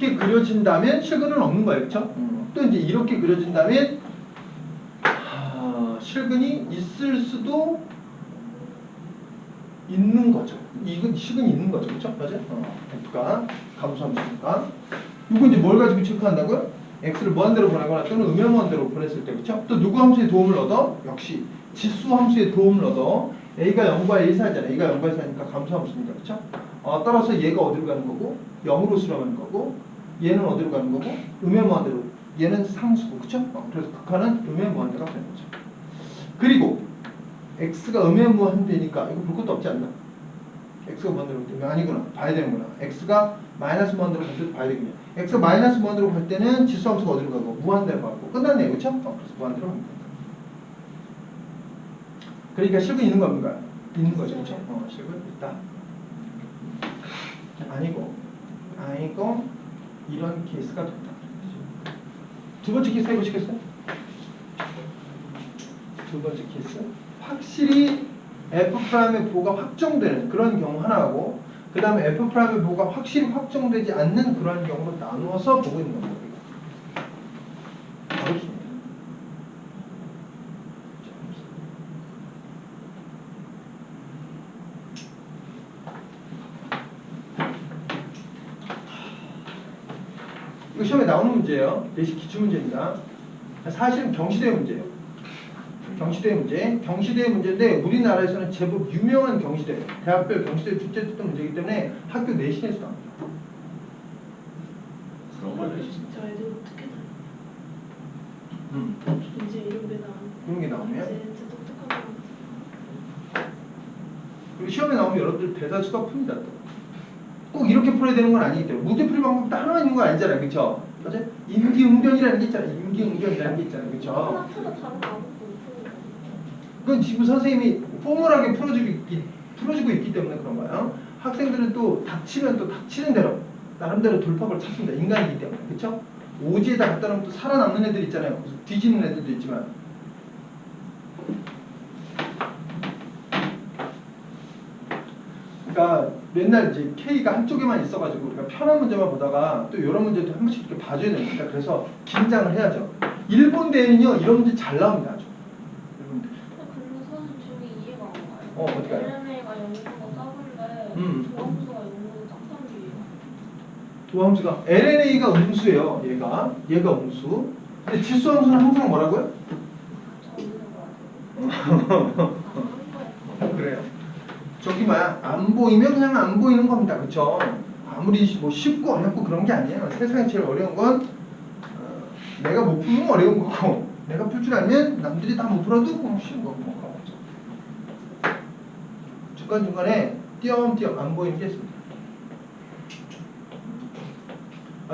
이렇게 그려진다면 실근은 없는 거예요. 그렇죠? 또 이제 이렇게 그려진다면 실근이 있을 수도 있는 거죠. 이건 실근이 있는 거죠. 그렇죠? 맞아요? F가 감소함수니까. 이거 이제 뭘 가지고 체크한다고요? X를 무한대로 보내거나 또는 음연무한대로 보냈을 때. 그렇죠? 또 누구 함수의 도움을 얻어? 역시 지수 함수의 도움을 얻어. A가 0과 1 사이잖아요. A가 0과 1 사이니까 감소함수니까. 그렇죠? 따라서 얘가 어디로 가는 거고, 0으로 수렴하는 거고, 얘는 어디로 가는 거고, 음연무한대로. 얘는 상수고. 그렇죠? 그래서 극한은 음연무한대가 되는 거죠. 그리고 X가 음연무한대니까 이거 볼 것도 없지 않나? X가 무한대로 되면 아니구나. 봐야 되는구나. X가 마이너스 무한대로 갈 때도 봐야 되겠네. X가 마이너스 무한대로 갈 때는 지수함수가 어디로 가고 무한대로 가고 끝났네요. 그렇죠? 그래서 무한대로 갑니다. 그러니까 실근 있는 겁니까? 있는 거죠. 그렇죠? 실근 있다. 아니고 이런 케이스가 됐다. 두 번째 케이스 해보시겠어요? 두 번째 케이스. 확실히 F'의 보호가 확정되는 그런 경우 하나하고 그 다음에 F'의 보호가 확실히 확정되지 않는 그런 경우로 나누어서 보고 있는 겁니다. 어렵습니다. 이거 시험에 나오는 문제예요. 대신 기출문제입니다. 사실은 경시대 문제예요. 경시대 문제. 경시대 문제인데 우리나라에서는 제법 유명한 경시대예요. 대학별 경시대 출제했던 문제이기 때문에 학교 내신에서 나옵니다. 그런 걸 진짜 애들 어떻게 다 이제 이런 게 나오면 그런 게 나오면 진짜 똑똑한 거 그리고 시험에 나오면 여러분들 대다수가 풉니다. 꼭 이렇게 풀어야 되는 건 아니기 때문에 문제풀이 방법도 하나 있는 건 아니잖아요. 그렇죠? 맞아요? 임기응변이라는 게 있잖아요. 임기응변이라는 게 있잖아요. 그렇죠? 하나보다 다른 거 아무것도 못 푸는 그건 지금 선생님이 포멀하게 풀어주고 있기 때문에 그런 거예요. 학생들은 또 닥치면 또 닥치는 대로 나름대로 돌파구를 찾습니다. 인간이기 때문에. 그렇죠? 오지에다 갖다 놓으면 또 살아남는 애들 있잖아요. 뒤지는 애들도 있지만. 그러니까 맨날 이제 K가 한쪽에만 있어가지고 우리가 편한 문제만 보다가 또 이런 문제도 한 번씩 이렇게 봐줘야 됩니다. 그래서 긴장을 해야죠. 일본 대회는요 이런 문제 잘 나옵니다. 아주. 일본 대회. 근데 사실 저기 이해가 안 가요. 어떻게 가요? LNA가 0보다 작은데 도함수가 0보다 작다는 게 이해가 안 도함수가 LNA가 음수예요. 얘가 음수. 근데 질소함수는 항상 뭐라고요? 그래요. 저기 뭐야 안 보이면 그냥 안 보이는 겁니다. 그렇죠? 아무리 뭐 쉽고 어렵고 그런 게 아니에요. 세상에 제일 어려운 건 내가 못 풀면 어려운 거고 내가 풀 줄 알면 남들이 다 못 풀어도 쉬운 거고 뭐 그런 거죠. 중간중간에 띄엄띄엄 안 보이는 게 있습니다.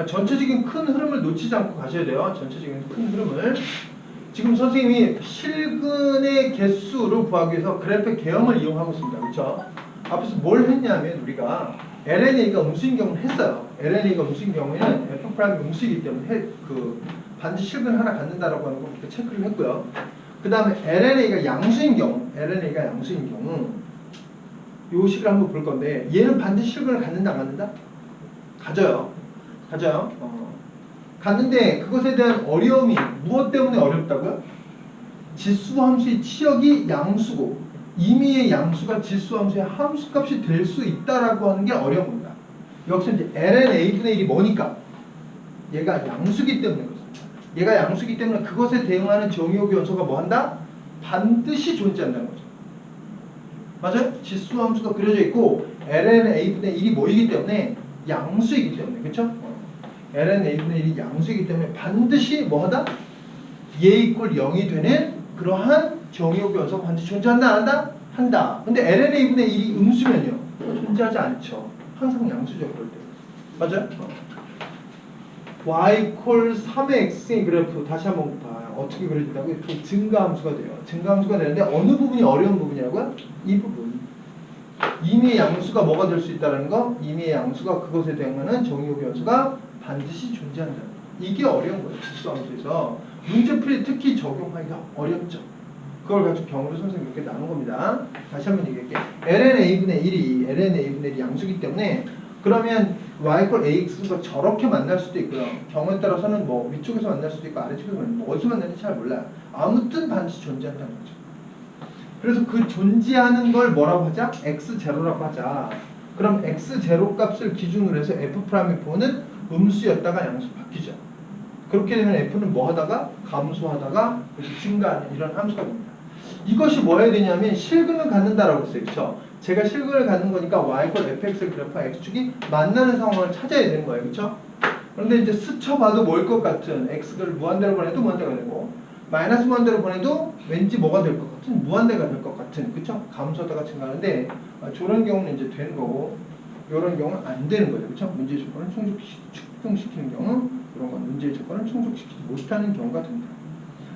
전체적인 큰 흐름을 놓치지 않고 가셔야 돼요. 전체적인 큰 흐름을. 지금 선생님이 실근의 개수를 구하기 위해서 그래프 개형을 이용하고 있습니다. 그렇죠? 앞에서 뭘 했냐면 우리가 LNA가 음수인 경우는 했어요. LNA가 음수인 경우에는 F' 음수이기 때문에 반드시 실근 하나 갖는다라고 하는 거 체크를 했고요. 그 다음에 LNA가 양수인 경우 요 식을 한번 볼 건데 얘는 반드시 실근을 갖는다 안 갖는다? 가져요. 갔는데 그것에 대한 어려움이 무엇 때문에 어렵다고요? 지수함수의 치역이 양수고 임의의 양수가 지수함수의 함수값이 될 수 있다라고 하는 게 어려운 겁니다. 여기서 이제 ln a분의 1이 뭐니까? 얘가 양수기 때문에 그렇습니다. 얘가 양수기 때문에 그것에 대응하는 정의호기 원소가 뭐한다? 반드시 존재한다는 거죠. 맞아요? 지수함수가 그려져 있고 ln a분의 1이 뭐이기 때문에 양수이기 때문에 그렇죠? ln a분의 1이 양수이기 때문에 반드시 뭐하다? 얘 이퀄 0이 되는 그러한 정의호기 원소가 반드시 존재한다 안 한다? 한다. 근데 ln a분의 1이 음수면요 존재하지 않죠. 항상 양수죠. 그럴 때. 맞아요? y 이퀄 3의 x의 그래프 다시 한번 봐요. 어떻게 그려진다고요? 증가함수가 돼요. 증가함수가 되는데 어느 부분이 어려운 부분이라고요? 이 부분. 임의의 양수가 뭐가 될 수 있다는 거? 임의의 양수가 그것에 대응하는 정의호기 원소가 반드시 존재한다. 이게 어려운 거예요. 지수함수에서. 문제풀이 특히 적용하기가 어렵죠. 그걸 가지고 경우를 선생님이 이렇게 나눈 겁니다. 다시 한번 얘기할게요. ln a분의 1이 양수기 때문에 그러면 y = ax가 저렇게 만날 수도 있고요. 경우에 따라서는 뭐 위쪽에서 만날 수도 있고 아래쪽에서 뭐 어디서 만날지 잘 몰라요. 아무튼 반드시 존재한다는 거죠. 그래서 그 존재하는 걸 뭐라고 하자? x0라고 하자. 그럼 x0 값을 기준으로 해서 f'(4)는 음수였다가 양수 바뀌죠. 그렇게 되면 f는 뭐 하다가 감소하다가 증가하는 이런 함수가 됩니다. 이것이 뭐 해야 되냐면 실근을 갖는다라고 했어요. 그렇죠? 제가 실근을 갖는 거니까 y = fx의 그래프와 x축이 만나는 상황을 찾아야 되는 거예요. 그렇죠? 그런데 이제 스쳐봐도 뭘 것 같은 x를 무한대로 보내도 무한대가 되고 마이너스 무한대로 보내도 왠지 뭐가 될 것 같은 무한대가 될 것 같은 그렇죠? 감소하다가 증가하는데 저런 경우는 이제 되는 거고 이런 경우는 안 되는 거죠. 그렇죠? 문제의 조건을 충족시키는 경우 이런 건 문제의 조건을 충족시키지 못하는 경우가 됩니다.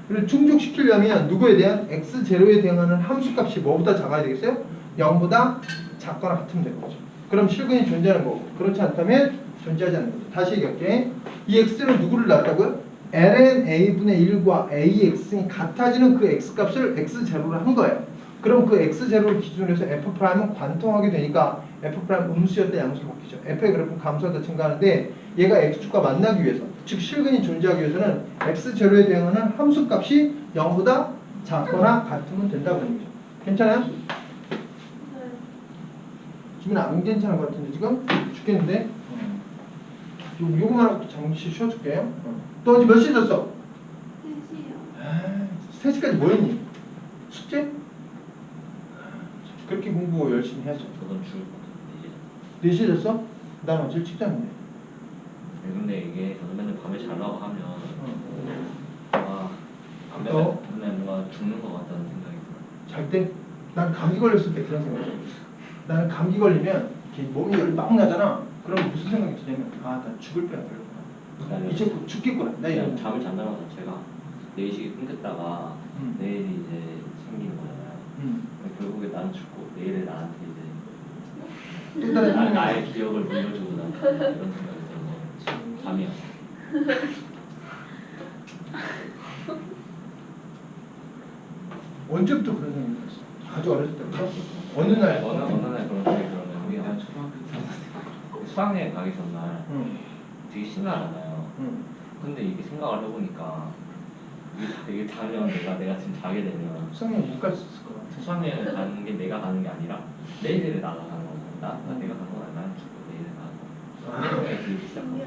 그리고 충족시키려면 누구에 대한 x0에 대응하는 함수값이 뭐보다 작아야 되겠어요? 0보다 작거나 같으면 되는 거죠. 그럼 실근이 존재하는 거고 그렇지 않다면 존재하지 않는 거죠. 다시 얘기할게. 이 x는 누구를 낳았다고요? ln a분의 1과 ax이 같아지는 그 x값을 x0로 한 거예요. 그럼 그 x0를 기준으로 해서 f'은 관통하게 되니까 f' 음수였다 양수로 바뀌죠. f의 그래프는 감소하다 증가하는데 얘가 x축과 만나기 위해서 즉 실근이 존재하기 위해서는 x0에 대응하는 함수값이 0보다 작거나 같으면 된다고 하는 거죠. 괜찮아요? 네. 기분 안 괜찮은 것 같은데 지금? 죽겠는데? 요거만 하고 잠시 쉬어줄게요. 또 어제 몇 시에 잤어? 3시요. 3시까지 뭐 했니? 숙제? 그렇게 공부 열심히 해야죠. 저도 죽을 것 같은데 4시에 잤어? 난 어제 일찍 잤는데. 근데 이게 저도 맨날 밤에 자려고 하면 안 어? 맨날 뭔가 죽는 것 같다는 생각이 들어요. 잘 때? 난 감기 걸렸을 때 그런 생각이 들어요. 나는 감기 걸리면 이렇게 몸이 열이 막 나잖아. 그럼 무슨 생각이 드냐면 나 죽을 뻔 걸렸구나. 이제 곧 죽겠구나. 나 이런 그냥 잠을 잔다는 것 자체가 4시에 끊겼다가 내일이 이제 생기는 거잖아요. 결국에 나는 죽고 내일에 나한테 이제 또 다른 나의 기억을 물려주고 난 이런 생각이 들어서 잠이 안 와요. 언제부터 그런 생각이 들었어? 아주 어렸을 때부터? 어느 날? 어느 날 그런 생각이 들었는데 우리 한 초등학교 때 수학여행 가기 전날 되게 심하잖아요. 근데 이게 생각을 해보니까 이게 자면 내가 지금 자게 되면 수학여행 못 갔을 것 같아. 수학여행 가는 게 내가 가는 게 아니라 내일을 나가 가는 거고 내가 가는 건 아니라 나는 죽고 내일을 가는 거. 생각이 들기 시작하고.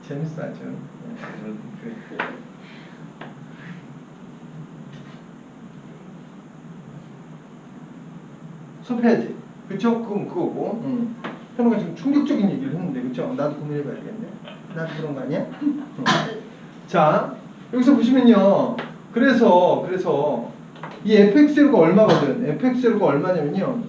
재밌어 아주. 수업해야지. 그쵸? 그건 그거고. 현우가 지금 충격적인 얘기를 했는데 그쵸? 나도 고민해봐야 되겠네. 나도 그런 거 아니야? 자 여기서 보시면요. 그래서 이 fx0가 얼마거든? fx0가 얼마냐면요.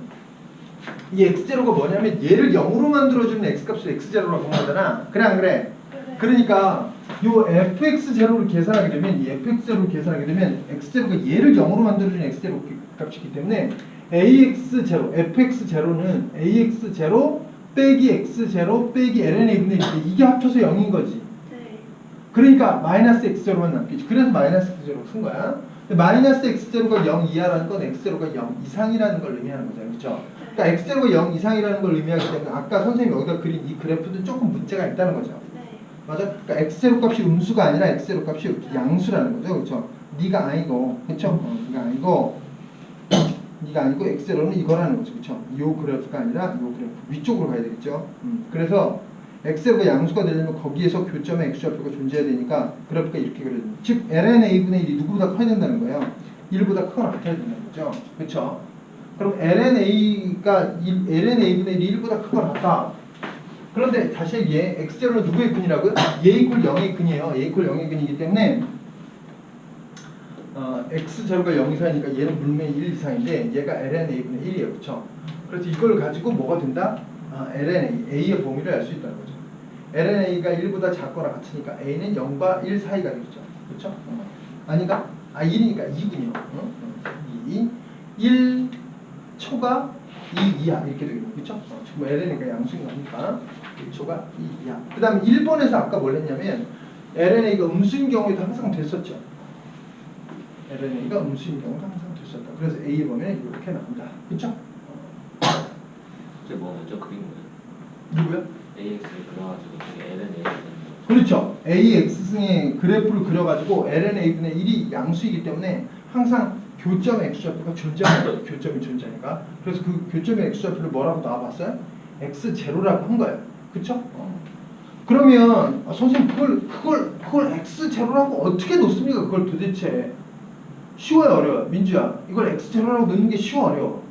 이 x0가 뭐냐면 얘를 0으로 만들어주는 x값을 x0라고 하잖아. 그래 안 그래? 그러니까 요 fx0를 계산하게 되면 이 fx0를 계산하게 되면 x0가 얘를 0으로 만들어주는 x0 값이기 때문에 ax0, fx0는 ax0 빼기 x0 빼기 ln a분의 1 이게 합쳐서 0인 거지. 네. 그러니까 마이너스 x0만 남겠지. 그래서 마이너스 x0를 쓴 거야. 마이너스 x0가 0 이하라는 건 x0가 0 이상이라는 걸 의미하는 거죠. 그렇죠? 그러니까 x0가 0 이상이라는 걸 의미하기 때문에 아까 선생님이 여기다 그린 이 그래프는 조금 문제가 있다는 거죠. 네. 맞아? 그러니까 x0 값이 음수가 아니라 x0 값이 양수라는 거죠. 그렇죠? 네가 아니고, 그렇죠? 네가 아니고 x0는 이거라는 거죠. 그렇죠? 요 그래프가 아니라 요 그래프 위쪽으로 가야 되겠죠. 그래서 x0가 양수가 되려면 거기에서 교점의 x좌표가 존재해야 되니까 그래프가 이렇게 그려집니다. 즉 ln a분의 1이 누구보다 커야 된다는 거예요. 1보다 크거나 같아야 된다는 거죠. 그렇죠? 그럼 ln a분의 1이 1보다 크거나 같다. 그런데 다시 얘기해. x0는 누구의 근이라고요? a = 0의 근이에요. a = 0의 근이기 때문에 x0가 0 이상이니까 얘는 물매 1 이상인데 얘가 ln a분의 1이에요. 그렇죠? 그래서 이걸 가지고 뭐가 된다? ln a의 범위를 알 수 있다는 거죠. ln a가 1보다 작거나 같으니까 a는 0과 1 사이가 되겠죠. 그렇죠? 아닌가? 1이니까 2군요. 1 초가 2 이하 이렇게 되겠죠. 그렇죠? 지금 ln이가 양수인 거니까 1초가 2 이하. 그 다음에 1번에서 아까 뭘 했냐면 lnA가 음수인 경우에도 항상 됐었죠. lnA가 음수인 경우가 항상 됐었다. 그래서 A의 범위는 이렇게 나온다. 그렇죠? 숙제 뭐였죠? 그린 거예요. 누구야? AX 그려가지고 되게 LN AX. 그렇죠. AX승의 그래프를 그려가지고 ln a분의 1이 양수이기 때문에 항상 교점의 x좌표가 존재하는 거예요. 교점이 존재하니까. 그래서 그 교점의 x좌표를 뭐라고 나와봤어요? x0라고 한 거예요. 그쵸? 그러면 선생님 그걸 x0라고 어떻게 놓습니까? 그걸 도대체 쉬워요 어려워요? 민주야 이걸 x0라고 놓는 게 쉬워 어려워?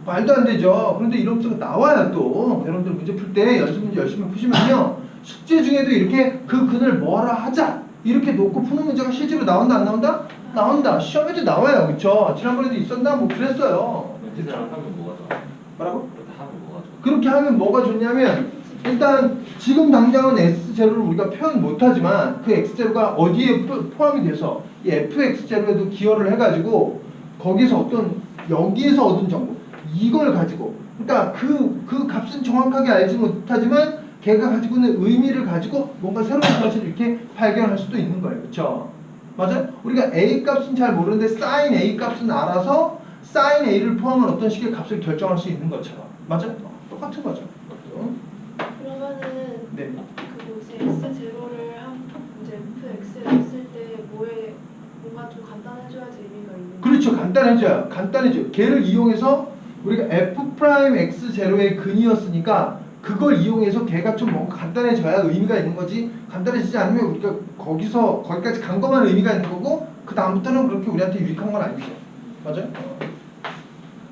말도 안 되죠. 그런데 이런 문제가 나와요 또. 여러분들 문제 풀 때 연습 문제 열심히 푸시면요 숙제 중에도 이렇게 그 근을 뭐라 하자 이렇게 놓고 푸는 문제가 실제로 나온다 안 나온다? 나온다. 시험에도 나와요. 그쵸? 지난번에도 있었나? 뭐 그랬어요. 그렇게 하면 뭐가 좋아? 뭐라고? 그렇게 하면 뭐가 좋아? 그렇게 하면 뭐가 좋냐면 일단 지금 당장은 S0를 우리가 표현 못하지만 그 X0가 어디에 포함이 돼서 이 FX0에도 기여를 해가지고 거기서 어떤 여기에서 얻은 정보 이걸 가지고 그러니까 그 값은 정확하게 알지 못하지만 걔가 가지고 있는 의미를 가지고 뭔가 새로운 것을 이렇게 발견할 수도 있는 거예요. 그렇죠? 맞아요? 우리가 A 값은 잘 모르는데 sin A 값은 알아서 sin A를 포함한 어떤 식의 값을 결정할 수 있는 것처럼 맞아요? 똑같은 거죠. 그러면은 네. 그 뭐지 x0를 한 이제 fx를 했을 때 뭐에 뭔가 좀 간단해져야지 의미가 있는. 그렇죠. 간단해져요. 간단해져요. 걔를 이용해서 우리가 f'x0의 근이었으니까 그걸 이용해서 걔가 좀 뭔가 간단해져야 의미가 있는 거지 간단해지지 않으면 우리가 거기까지 간 것만 의미가 있는 거고 그 다음부터는 그렇게 우리한테 유익한 건 아니죠. 맞아요?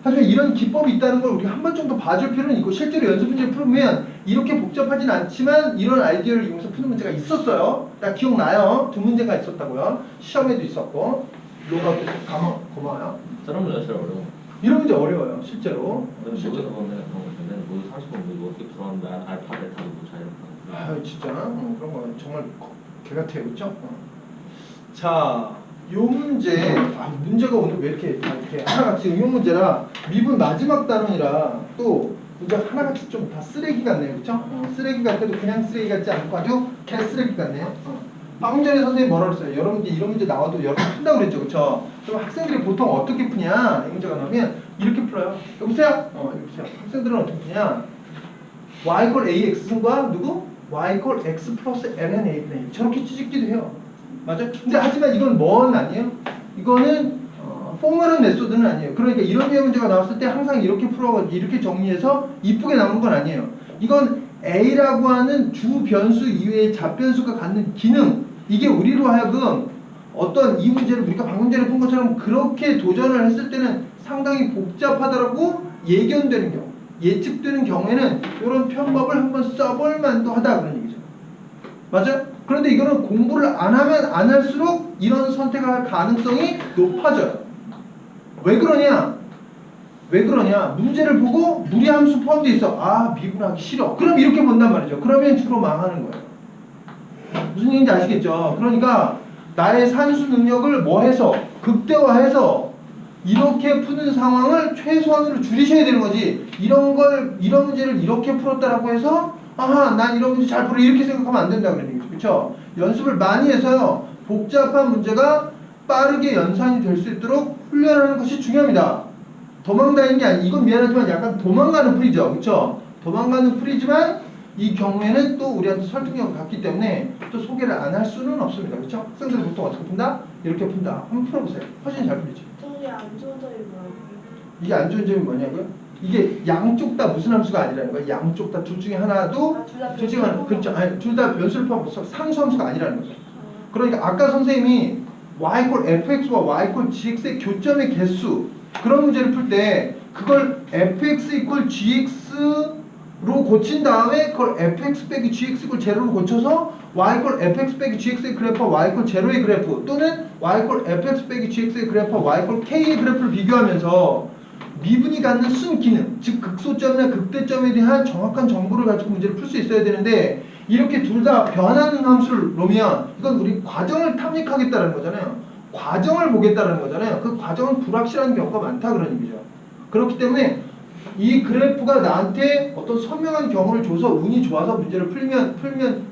하지만 이런 기법이 있다는 걸 우리가 한 번 정도 봐줄 필요는 있고 실제로 연습 문제를 풀면 이렇게 복잡하진 않지만 이런 아이디어를 이용해서 푸는 문제가 있었어요. 나 기억나요? 2문제가 있었다고요. 시험에도 있었고 로가도 있었고 고마워요. 저런 문제가 제일 어려워. 이런 문제 어려워요. 실제로. 실제로 보면 그런 거 있는데 뭐 30분 뭐 어떻게 풀었는데 알파 베타도 못 잘 이렇게. 아 진짜 그런 거 정말 개 같아요. 그렇죠? 자, 요 문제 문제가 오늘 왜 이렇게 하나같이 응용 문제라 미분 마지막 단원이라 또 문제 하나같이 좀 다 쓰레기 같네요. 그렇죠? 쓰레기 같아도 그냥 쓰레기 같지 않고 아주 개 쓰레기 같네요. 방금 전에 선생님이 뭐라 그랬어요? 여러분들 이런 문제 나와도 여러분 푼다고 그랬죠. 그렇죠? 그럼 학생들이 보통 어떻게 푸냐? 이 문제가 나오면 이렇게 풀어요. 여보세요? 여보세요. 학생들은 어떻게 푸냐? y equal ax승과 누구? y equal x 플러스 ln a분의 1 저렇게 찢기도 해요. 맞아요? 근데 하지만 이건 뭔 아니에요? 이거는 포멀한 메소드는 아니에요. 그러니까 이런 류의 문제가 나왔을 때 항상 이렇게 풀어가지고 이렇게 정리해서 이쁘게 나오는 건 아니에요. 이건 a라고 하는 주 변수 이외의 잡변수가 갖는 기능 이게 우리로 하여금 어떤 이 문제를 우리가 방금 전에 본 것처럼 그렇게 도전을 했을 때는 상당히 복잡하다라고 예견되는 경우 예측되는 경우에는 이런 편법을 한번 써볼 만도 하다 그런 얘기죠. 맞아요? 그런데 이거는 공부를 안 하면 안 할수록 이런 선택을 할 가능성이 높아져요. 왜 그러냐? 왜 그러냐? 문제를 보고 무리함수 포함되어 있어. 아, 미분하기 싫어. 그럼 이렇게 본단 말이죠. 그러면 주로 망하는 거예요. 무슨 얘기인지 아시겠죠? 그러니까 나의 산수 능력을 뭐 해서 극대화해서 이렇게 푸는 상황을 최소한으로 줄이셔야 되는 거지. 이런 문제를 이렇게 풀었다라고 해서 아하, 난 이런 문제 잘 풀어 이렇게 생각하면 안 된다 그런 얘기죠. 그렇죠? 연습을 많이 해서요. 복잡한 문제가 빠르게 연산이 될 수 있도록 훈련하는 것이 중요합니다. 도망다니는 게 아니, 이건 미안하지만 약간 도망가는 풀이죠. 그렇죠? 도망가는 풀이지만 이 경우에는 또 우리한테 설득력을 갖기 때문에 또 소개를 안 할 수는 없습니다. 그렇죠? 학생들은 보통 어떻게 푼다? 이렇게 푼다. 한번 풀어보세요. 훨씬 잘 풀리죠. 저게 안 좋은 점이 뭐라고요? 이게 안 좋은 점이 뭐냐고요? 이게 양쪽 다 무슨 함수가 아니라는 거예요. 양쪽 다 둘 중에 하나도 둘 중에 하나 그렇죠. 아니 둘 다 변수를 포함해서 상수 함수가 아니라는 거죠. 그러니까 아까 선생님이 y equal fx와 y equal gx의 교점의 개수 그런 문제를 풀 때 그걸 fx equal gx로 고친 다음에 그걸 fx 빼기 gx equal 0로 고쳐서 y equal fx 빼기 gx의 그래프와 y equal 0의 그래프 또는 y equal fx 빼기 gx의 그래프와 y equal k의 그래프를 비교하면서 미분이 갖는 순기능, 즉 극소점이나 극대점에 대한 정확한 정보를 가지고 문제를 풀 수 있어야 되는데 이렇게 둘 다 변하는 함수를 놓으면 이건 우리 과정을 탐닉하겠다는 거잖아요. 과정을 보겠다는 거잖아요. 그 과정은 불확실한 경우가 많다 그런 얘기죠. 그렇기 때문에 이 그래프가 나한테 어떤 선명한 경우를 줘서 운이 좋아서 문제를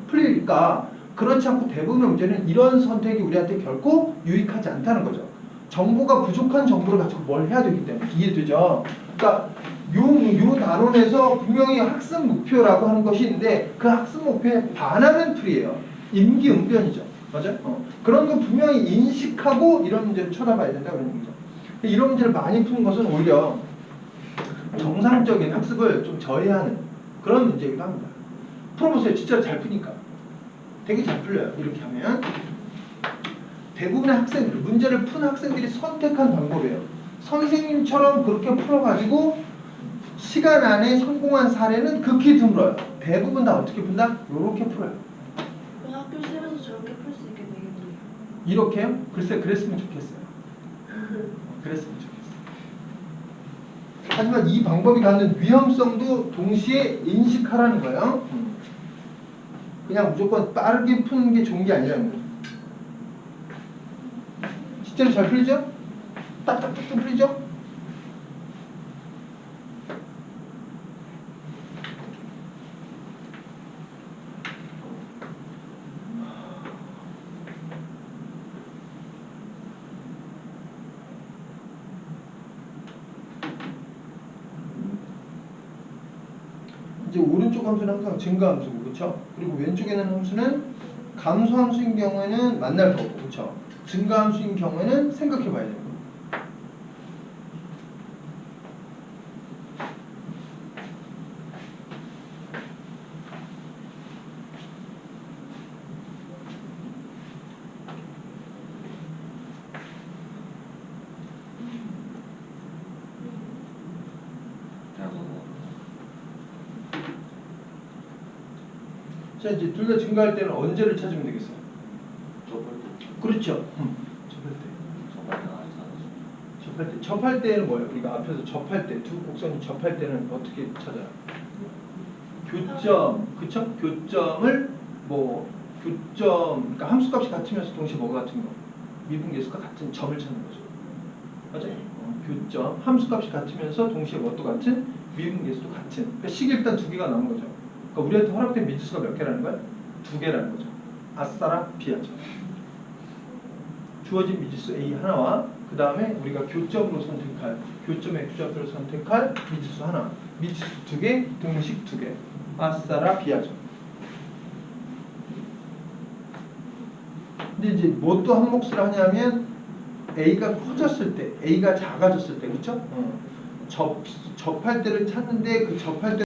풀릴까? 그렇지 않고 대부분의 문제는 이런 선택이 우리한테 결코 유익하지 않다는 거죠. 정보가 부족한 정보를 가지고 뭘 해야 되기 때문에 이해되죠? 그러니까 요 단원에서 분명히 학습 목표라고 하는 것이 있는데 그 학습 목표에 반하는 풀이에요. 임기응변이죠. 맞아? 그런 거 분명히 인식하고 이런 문제를 쳐다봐야 된다 그런 얘기죠. 이런 문제를 많이 푸는 것은 오히려 정상적인 학습을 좀 저해하는 그런 문제이기도 합니다. 풀어보세요. 진짜 잘 푸니까. 되게 잘 풀려요. 이렇게 하면. 대부분의 학생들, 문제를 푼 학생들이 선택한 방법이에요. 선생님처럼 그렇게 풀어가지고 시간 안에 성공한 사례는 극히 드물어요. 대부분 다 어떻게 푼다? 이렇게 풀어요. 그 학교 시험에서 저렇게 풀 수 있게 되겠네요. 이렇게요? 글쎄 그랬으면 좋겠어요. 그랬으면 좋겠어요. 하지만 이 방법이 갖는 위험성도 동시에 인식하라는 거예요. 그냥 무조건 빠르게 푸는 게 좋은 게 아니라는 거죠. 실제로 잘 풀리죠? 딱딱딱딱 풀리죠? 이제 오른쪽 함수는 항상 증가함수고, 그렇죠? 그리고 왼쪽에 있는 함수는 감소함수인 경우에는 만날 거고, 그렇죠? 증가함수인 경우에는 생각해봐야 돼요. 자, 이제 둘 다 증가할 때는 언제를 찾으면 되겠어요? 접할 때. 그렇죠. 접할 때. 접할 때는 안 찾았어. 접할 때. 접할 때는 뭐예요? 우리가 앞에서 접할 때, 두 곡선이 접할 때는 어떻게 찾아요? 교점, 그쵸? 교점을 그러니까 함수값이 같으면서 동시에 뭐가 같은 거? 미분계수가 같은 점을 찾는 거죠. 맞아요? 교점, 함수값이 같으면서 동시에 뭐도 같은? 미분계수도 같은. 그러니까 식이 일단 두 개가 나온 거죠. 그러니까 우리한테 허락된 미지수가 몇 개라는 거야? 두 개라는 거죠. 아싸라 비하죠. 주어진 미지수 A 하나와 그 다음에 우리가 교점으로 선택할 교점의 규좌표를 선택할 미지수 하나, 미지수 두 개, 등식 두 개. 아싸라 비하죠. 근데 이제 뭐 또 한 몫을 하냐면 A가 커졌을 때, A가 작아졌을 때, 그렇죠? 접할 때를 찾는데 그 접할 때